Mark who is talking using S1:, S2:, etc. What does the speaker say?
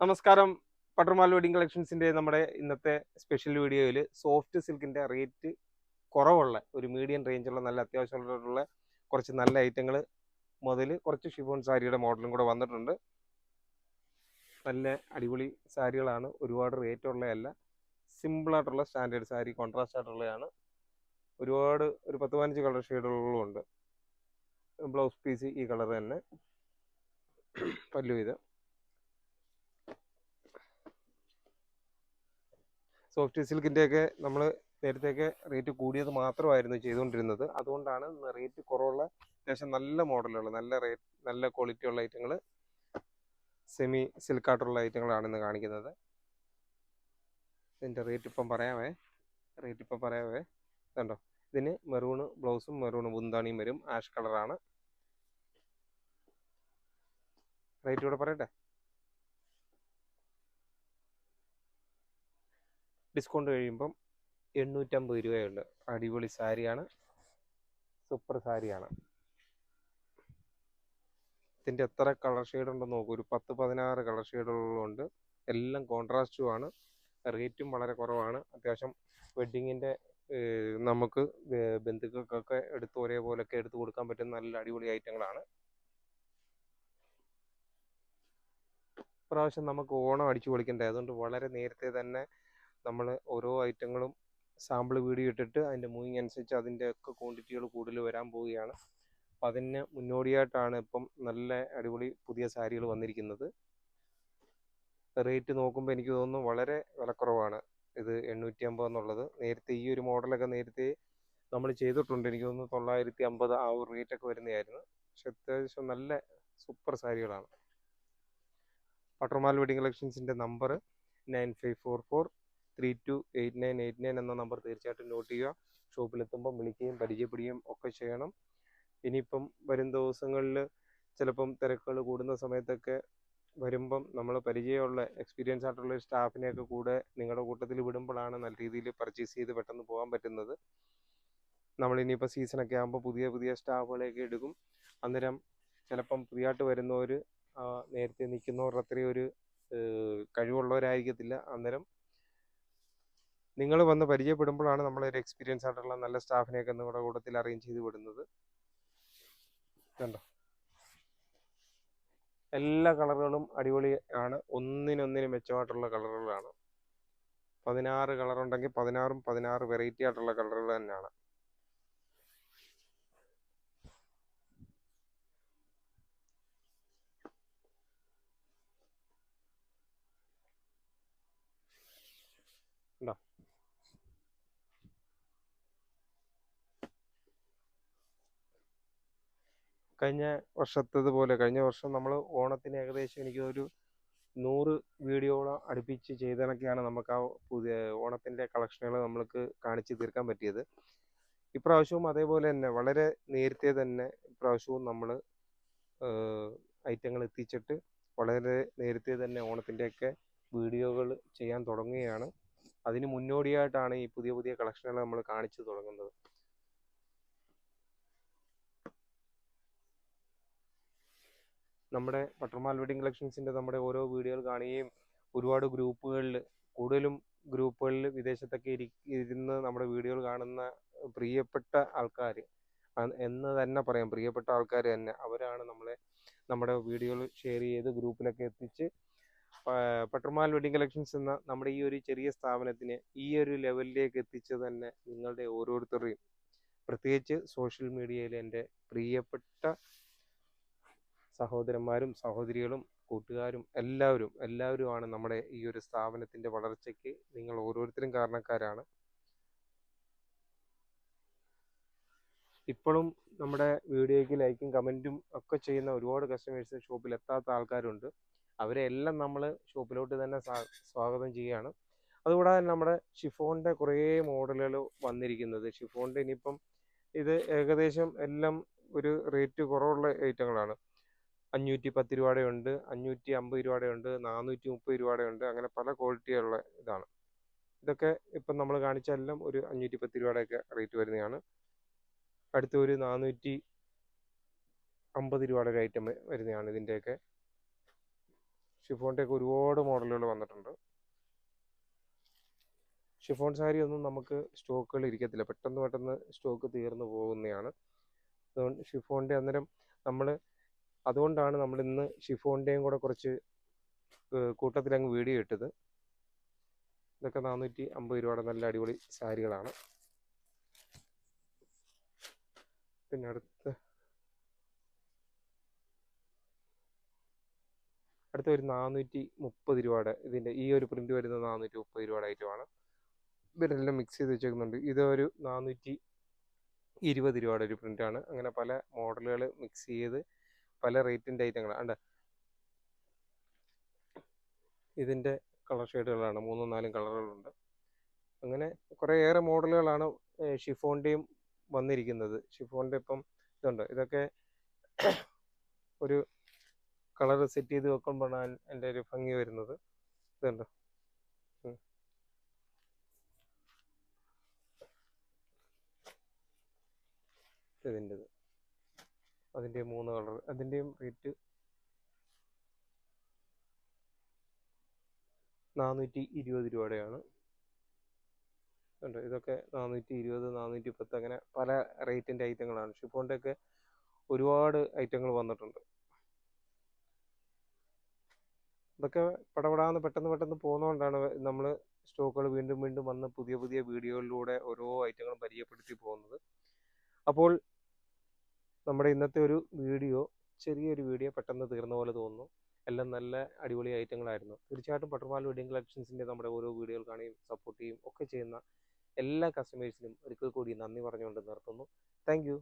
S1: നമസ്കാരം. പട്ടർമാൽ വെഡിങ് കളക്ഷൻസിന്റെ നമ്മുടെ ഇന്നത്തെ സ്പെഷ്യൽ വീഡിയോയിൽ സോഫ്റ്റ് സിൽക്കിന്റെ റേറ്റ് കുറവുള്ള ഒരു മീഡിയം റേഞ്ചുള്ള നല്ല അത്യാവശ്യമുള്ള കുറച്ച് നല്ല ഐറ്റങ്ങൾ മുതൽ കുറച്ച് ഷിഫോൺ സാരിയുടെ മോഡലും കൂടെ വന്നിട്ടുണ്ട്. നല്ല അടിപൊളി സാരികളാണ്, ഒരുപാട് റേറ്റ് ഉള്ളതല്ല, സിമ്പിളായിട്ടുള്ള സ്റ്റാൻഡേർഡ് സാരി, കോൺട്രാസ്റ്റ് ആയിട്ടുള്ളതാണ്. ഒരുപാട് ഒരു 10-15 കളർ ഷെയ്ഡുകളും ഉണ്ട്. ബ്ലൗസ് പീസ് ഈ കളർ തന്നെ, പല്ലു ഇത്. സോഫ്റ്റ് സിൽക്കിൻ്റെയൊക്കെ നമ്മൾ നേരത്തെയൊക്കെ റേറ്റ് കൂടിയത് മാത്രമായിരുന്നു ചെയ്തുകൊണ്ടിരുന്നത്. അതുകൊണ്ടാണ് റേറ്റ് കുറവുള്ള അത്യാവശ്യം നല്ല മോഡലുകൾ, നല്ല ക്വാളിറ്റി ഉള്ള ഐറ്റങ്ങൾ, സെമി സിൽക്കായിട്ടുള്ള ഐറ്റങ്ങളാണ് ഇന്ന് കാണിക്കുന്നത്. ഇതിൻ്റെ റേറ്റ് ഇപ്പം പറയാവേ. കണ്ടോ, ഇതിന് മെറൂണ് ബ്ലൗസും മെറൂണ് ബുന്താണിയും വരും. ആഷ് കളറാണ്. റേറ്റ് കൂടെ പറയട്ടെ. ഡിസ്കൗണ്ട് കഴിയുമ്പം 850 രൂപയുണ്ട്. അടിപൊളി സാരിയാണ്, സൂപ്പർ സാരിയാണ്. ഇതിൻ്റെ എത്ര കളർ ഷെയ്ഡ് ഉണ്ടെന്ന് നോക്കൂ. ഒരു 10-16 കളർ ഷെയ്ഡുകളുണ്ട്. എല്ലാം കോൺട്രാസ്റ്റുമാണ്. റേറ്റും വളരെ കുറവാണ്. അത്യാവശ്യം വെഡ്ഡിങ്ങിൻ്റെ നമുക്ക് ബന്ധുക്കൾക്കൊക്കെ ഒരേപോലൊക്കെ എടുത്ത് കൊടുക്കാൻ പറ്റുന്ന നല്ല അടിപൊളി ഐറ്റങ്ങളാണ്. ഇപ്രാവശ്യം നമുക്ക് ഓണം അടിച്ചു പൊളിക്കണ്ടേ, അതുകൊണ്ട് വളരെ നേരത്തെ തന്നെ നമ്മൾ ഓരോ ഐറ്റങ്ങളും സാമ്പിൾ വീഡിയോ ഇട്ടിട്ട് അതിൻ്റെ മൂവിങ് അനുസരിച്ച് അതിൻ്റെ ഒക്കെ ക്വാണ്ടിറ്റികൾ കൂടുതൽ വരാൻ പോവുകയാണ്. അപ്പം അതിന് മുന്നോടിയായിട്ടാണ് ഇപ്പം നല്ല അടിപൊളി പുതിയ സാരികൾ വന്നിരിക്കുന്നത്. റേറ്റ് നോക്കുമ്പോൾ എനിക്ക് തോന്നുന്നു വളരെ വിലക്കുറവാണ് ഇത്. 850 എന്നുള്ളത് നേരത്തെ ഈ ഒരു മോഡലൊക്കെ നേരത്തെ നമ്മൾ ചെയ്തിട്ടുണ്ട്. എനിക്ക് തോന്നുന്നു 950 ആ ഒരു റേറ്റൊക്കെ വരുന്നതായിരുന്നു. പക്ഷെ അത്യാവശ്യം നല്ല സൂപ്പർ സാരികളാണ്. പട്ടർമാൽ വെഡിങ് കളക്ഷൻസിൻ്റെ നമ്പർ 9544328989 എന്ന നമ്പർ തീർച്ചയായിട്ടും നോട്ട് ചെയ്യുക. ഷോപ്പിലെത്തുമ്പം വിളിക്കുകയും പരിചയപ്പെടുകയും ഒക്കെ ചെയ്യണം. ഇനിയിപ്പം വരും ദിവസങ്ങളിൽ ചിലപ്പം തിരക്കുകൾ കൂടുന്ന സമയത്തൊക്കെ വരുമ്പം നമ്മൾ പരിചയമുള്ള എക്സ്പീരിയൻസ് ആയിട്ടുള്ള ഒരു സ്റ്റാഫിനെയൊക്കെ കൂടെ നിങ്ങളുടെ കൂട്ടത്തിൽ വിടുമ്പോഴാണ് നല്ല രീതിയിൽ പർച്ചേസ് ചെയ്ത് പെട്ടെന്ന് പോകാൻ പറ്റുന്നത്. നമ്മളിനിയിപ്പോൾ സീസണൊക്കെ ആകുമ്പോൾ പുതിയ പുതിയ സ്റ്റാഫുകളെയൊക്കെ എടുക്കും. അന്നേരം ചിലപ്പം പുതിയതായിട്ട് വരുന്നവർ നേരത്തെ നിൽക്കുന്നവരുടെ അത്രയും ഒരു കഴിവുള്ളവരായിരിക്കത്തില്ല. അന്നേരം നിങ്ങൾ വന്ന് പരിചയപ്പെടുമ്പോഴാണ് നമ്മളൊരു എക്സ്പീരിയൻസ് ആയിട്ടുള്ള നല്ല സ്റ്റാഫിനെയൊക്കെ നിങ്ങളുടെ കൂട്ടത്തിൽ അറേഞ്ച് ചെയ്ത് വിടുന്നത്. കണ്ടോ, എല്ലാ കളറുകളും അടിപൊളി ആണ്. ഒന്നിനൊന്നിനും മെച്ചമായിട്ടുള്ള കളറുകളാണ്. 16 കളറുണ്ടെങ്കിൽ 16ഉം 16 വെറൈറ്റി ആയിട്ടുള്ള കളറുകൾ തന്നെയാണ്. ഉണ്ടോ, കഴിഞ്ഞ വർഷം നമ്മൾ ഓണത്തിന് ഏകദേശം എനിക്ക് ഒരു 100 വീഡിയോയോളം അടുപ്പിച്ച് ചെയ്തതൊക്കെയാണ് നമുക്ക് ആ പുതിയ ഓണത്തിൻ്റെ കളക്ഷനുകൾ നമ്മൾക്ക് കാണിച്ച് തീർക്കാൻ പറ്റിയത്. ഇപ്രാവശ്യവും അതേപോലെ തന്നെ വളരെ നേരത്തെ തന്നെ ഇപ്രാവശ്യവും നമ്മൾ ഐറ്റങ്ങൾ എത്തിച്ചിട്ട് വളരെ നേരത്തെ തന്നെ ഓണത്തിൻ്റെയൊക്കെ വീഡിയോകൾ ചെയ്യാൻ തുടങ്ങുകയാണ്. അതിന് മുന്നോടിയായിട്ടാണ് ഈ പുതിയ പുതിയ കളക്ഷനുകൾ നമ്മൾ കാണിച്ചു തുടങ്ങുന്നത്. നമ്മുടെ പട്ടർമാൽ വെഡിങ് കളക്ഷൻസിൻ്റെ നമ്മുടെ ഓരോ വീഡിയോകൾ കാണുകയും ഒരുപാട് കൂടുതലും ഗ്രൂപ്പുകളിൽ വിദേശത്തൊക്കെ ഇരുന്ന് നമ്മുടെ വീഡിയോകൾ കാണുന്ന പ്രിയപ്പെട്ട ആൾക്കാർ എന്ന് തന്നെ പറയാം, പ്രിയപ്പെട്ട ആൾക്കാർ തന്നെ, അവരാണ് നമ്മുടെ വീഡിയോകൾ ഷെയർ ചെയ്ത് ഗ്രൂപ്പിലൊക്കെ എത്തിച്ച് പട്ടർമാൽ വെഡിങ് കളക്ഷൻസ് എന്ന നമ്മുടെ ഈ ഒരു ചെറിയ സ്ഥാപനത്തിനെ ഈ ഒരു ലെവലിലേക്ക് എത്തിച്ചത് തന്നെ നിങ്ങളുടെ ഓരോരുത്തരുടെയും, പ്രത്യേകിച്ച് സോഷ്യൽ മീഡിയയിലെ എൻ്റെ പ്രിയപ്പെട്ട സഹോദരന്മാരും സഹോദരികളും കൂട്ടുകാരും എല്ലാവരുമാണ് നമ്മുടെ ഈ ഒരു സ്ഥാപനത്തിൻ്റെ വളർച്ചയ്ക്ക് നിങ്ങൾ ഓരോരുത്തരും കാരണക്കാരാണ്. ഇപ്പോഴും നമ്മുടെ വീഡിയോയ്ക്ക് ലൈക്കും കമൻറ്റും ഒക്കെ ചെയ്യുന്ന ഒരുപാട് കസ്റ്റമേഴ്സ് ഷോപ്പിൽ എത്താത്ത ആൾക്കാരുണ്ട്. അവരെ എല്ലാം നമ്മൾ ഷോപ്പിലോട്ട് തന്നെ സ്വാഗതം ചെയ്യുകയാണ്. അതുകൂടാതെ നമ്മുടെ ഷിഫോണിൻ്റെ കുറേ മോഡലുകൾ വന്നിരിക്കുന്നത്. ഷിഫോണിൻ്റെ ഇനിയിപ്പം ഇത് ഏകദേശം എല്ലാം ഒരു റേറ്റ് കുറവുള്ള ഐറ്റങ്ങളാണ്. 510 രൂപയുടെ ഉണ്ട്, 550 രൂപയുടെ ഉണ്ട്, 430 രൂപയുടെ ഉണ്ട്. അങ്ങനെ പല ക്വാളിറ്റിയുള്ള ഇതാണ്. ഇതൊക്കെ ഇപ്പം നമ്മൾ കാണിച്ച എല്ലാം ഒരു 510 രൂപയുടെയൊക്കെ റേറ്റ് വരുന്നതാണ്. അടുത്ത ഒരു 450 രൂപയുടെ ഒരു ഐറ്റം വരുന്നതാണ് ഇതിൻ്റെയൊക്കെ. ഷിഫോണിൻ്റെ ഒക്കെ ഒരുപാട് മോഡലുകൾ വന്നിട്ടുണ്ട്. ഷിഫോൺ സാരി ഒന്നും നമുക്ക് സ്റ്റോക്കുകൾ ഇരിക്കത്തില്ല, പെട്ടെന്ന് സ്റ്റോക്ക് തീർന്നു പോകുന്നതാണ്. അതുകൊണ്ട് ഷിഫോണിൻ്റെ അന്നേരം അതുകൊണ്ടാണ് നമ്മൾ ഇന്ന് ഷിഫോണിൻ്റെയും കൂടെ കുറച്ച് കൂട്ടത്തിലങ്ങ് വീഡിയോ ഇട്ടത്. ഇതൊക്കെ 450 രൂപയുടെ നല്ല അടിപൊളി സാരികളാണ്. പിന്നെ അടുത്ത ഒരു 430 രൂപയുടെ ഇതിൻ്റെ ഈ ഒരു പ്രിന്റ് വരുന്നത് 430 രൂപയുടെ ഐറ്റമാണ്. ഇവരെല്ലാം മിക്സ് ചെയ്ത് വെച്ചേക്കുന്നുണ്ട്. ഇതൊരു 420 രൂപയുടെ ഒരു പ്രിന്റാണ്. അങ്ങനെ പല മോഡലുകൾ മിക്സ് ചെയ്ത് പല റേറ്റിൻ്റെ ഐറ്റങ്ങളാണ്. ഇതിൻ്റെ കളർ ഷെയ്ഡുകളാണ്, 3-4 കളറുകളുണ്ട്. അങ്ങനെ കുറേയേറെ മോഡലുകളാണ് ഷിഫോണിൻ്റെയും വന്നിരിക്കുന്നത്. ഷിഫോണിൻ്റെ ഇപ്പം ഇതുണ്ട്, ഇതൊക്കെ ഒരു കളർ സെറ്റ് ചെയ്ത് വെക്കുമ്പോഴാണ് എൻ്റെ ഒരു ഭംഗി വരുന്നത്. ഇതുണ്ട്, ഇതിൻ്റെത് അതിൻ്റെ 3 കളർ, അതിൻ്റെയും റേറ്റ് 420 രൂപയുടെയാണ്. ഉണ്ട്, ഇതൊക്കെ 420, 410 അങ്ങനെ പല റേറ്റിൻ്റെ ഐറ്റങ്ങളാണ്. ഷിഫോണിൻ്റെ ഒക്കെ ഒരുപാട് ഐറ്റങ്ങൾ വന്നിട്ടുണ്ട്. ഇതൊക്കെ പടപടാന്ന് പെട്ടെന്ന് പോകുന്നതുകൊണ്ടാണ് നമ്മൾ സ്റ്റോക്കുകൾ വീണ്ടും വന്ന് പുതിയ വീഡിയോകളിലൂടെ ഓരോ ഐറ്റങ്ങളും പരിചയപ്പെടുത്തി പോകുന്നത്. അപ്പോൾ നമ്മുടെ ഇന്നത്തെ ഒരു വീഡിയോ, ചെറിയൊരു വീഡിയോ, പെട്ടെന്ന് തീർന്ന പോലെ തോന്നുന്നു. എല്ലാം നല്ല അടിപൊളി ഐറ്റങ്ങളായിരുന്നു. തീർച്ചയായിട്ടും ബട്ടർഫ്ലൈ വെഡിങ് കളക്ഷൻസിൻ്റെ നമ്മുടെ ഓരോ വീഡിയോകൾ കാണുകയും സപ്പോർട്ട് ചെയ്യുകയും ഒക്കെ ചെയ്യുന്ന എല്ലാ കസ്റ്റമേഴ്സിനും ഒരിക്കൽ കൂടി നന്ദി പറഞ്ഞുകൊണ്ട് നിർത്തുന്നു. Thank you.